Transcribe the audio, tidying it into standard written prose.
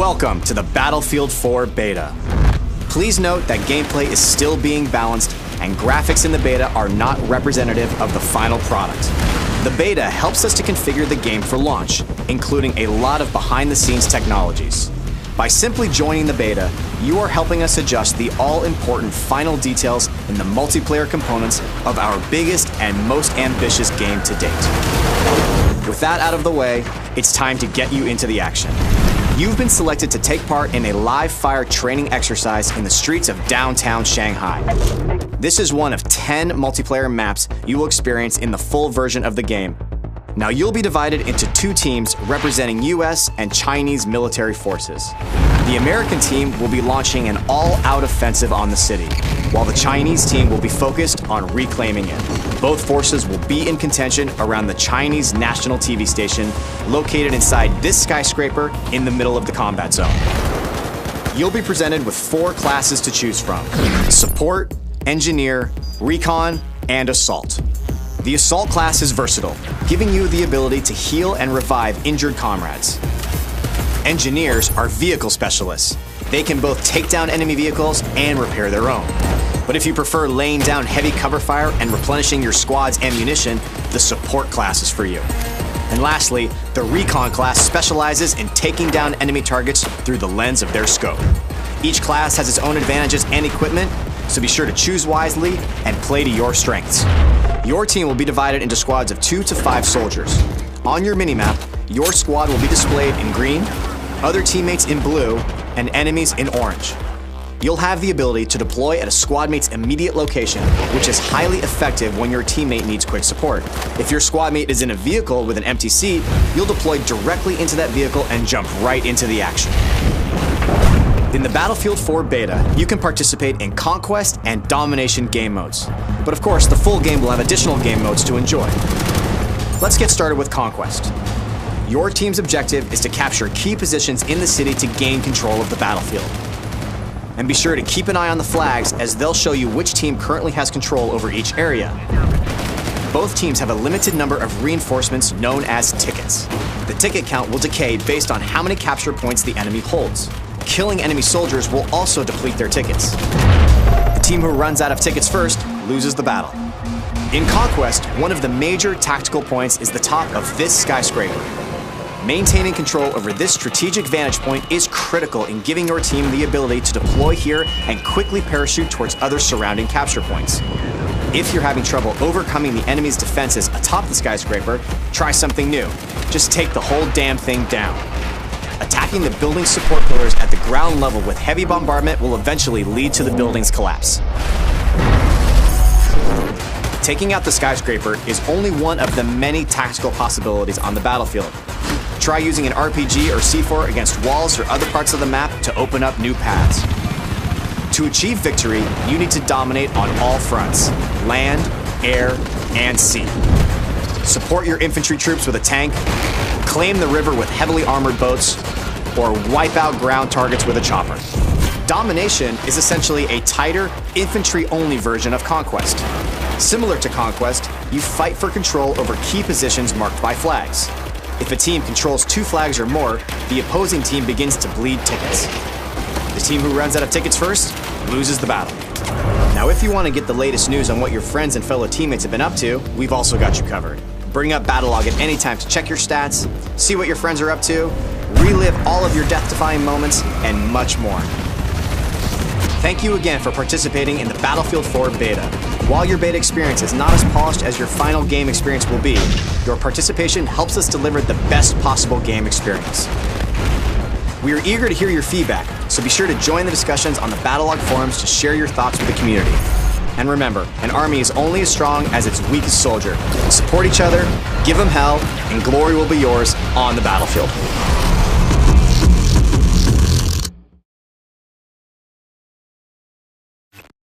Welcome to the Battlefield 4 beta. Please note that gameplay is still being balanced and graphics in the beta are not representative of the final product. The beta helps us to configure the game for launch, including a lot of behind-the-scenes technologies. By simply joining the beta, you are helping us adjust the all-important final details in the multiplayer components of our biggest and most ambitious game to date. With that out of the way, it's time to get you into the action. You've been selected to take part in a live-fire training exercise in the streets of downtown Shanghai. This is one of 10 multiplayer maps you will experience in the full version of the game. Now you'll be divided into two teams representing US and Chinese military forces. The American team will be launching an all-out offensive on the city, while the Chinese team will be focused on reclaiming it. Both forces will be in contention around the Chinese national TV station located inside this skyscraper in the middle of the combat zone. You'll be presented with 4 classes to choose from: Support, Engineer, Recon, and Assault. The Assault class is versatile, giving you the ability to heal and revive injured comrades. Engineers are vehicle specialists. They can both take down enemy vehicles and repair their own. But if you prefer laying down heavy cover fire and replenishing your squad's ammunition, the Support class is for you. And lastly, the Recon class specializes in taking down enemy targets through the lens of their scope. Each class has its own advantages and equipment, so be sure to choose wisely and play to your strengths. Your team will be divided into squads of 2 to 5 soldiers. On your minimap, your squad will be displayed in green, other teammates in blue, and enemies in orange. You'll have the ability to deploy at a squad mate's immediate location, which is highly effective when your teammate needs quick support. If your squad mate is in a vehicle with an empty seat, you'll deploy directly into that vehicle and jump right into the action. In the Battlefield 4 beta, you can participate in Conquest and Domination game modes. But of course, the full game will have additional game modes to enjoy. Let's get started with Conquest. Your team's objective is to capture key positions in the city to gain control of the battlefield. And be sure to keep an eye on the flags, as they'll show you which team currently has control over each area. Both teams have a limited number of reinforcements known as tickets. The ticket count will decay based on how many capture points the enemy holds. Killing enemy soldiers will also deplete their tickets. The team who runs out of tickets first loses the battle. In Conquest, one of the major tactical points is the top of this skyscraper. Maintaining control over this strategic vantage point is critical in giving your team the ability to deploy here and quickly parachute towards other surrounding capture points. If you're having trouble overcoming the enemy's defenses atop the skyscraper, try something new. Just take the whole damn thing down. Attacking the building's support pillars at the ground level with heavy bombardment will eventually lead to the building's collapse. Taking out the skyscraper is only one of the many tactical possibilities on the battlefield. Try using an RPG or C4 against walls or other parts of the map to open up new paths. To achieve victory, you need to dominate on all fronts: land, air, and sea. Support your infantry troops with a tank, claim the river with heavily armored boats, or wipe out ground targets with a chopper. Domination is essentially a tighter, infantry-only version of Conquest. Similar to Conquest, you fight for control over key positions marked by flags. If a team controls 2 flags or more, the opposing team begins to bleed tickets. The team who runs out of tickets first loses the battle. Now, if you want to get the latest news on what your friends and fellow teammates have been up to, we've also got you covered. Bring up Battlelog at any time to check your stats, see what your friends are up to, relive all of your death-defying moments, and much more. Thank you again for participating in the Battlefield 4 beta. While your beta experience is not as polished as your final game experience will be, your participation helps us deliver the best possible game experience. We are eager to hear your feedback, so be sure to join the discussions on the Battlelog forums to share your thoughts with the community. And remember, an army is only as strong as its weakest soldier. Support each other, give them hell, and glory will be yours on the battlefield.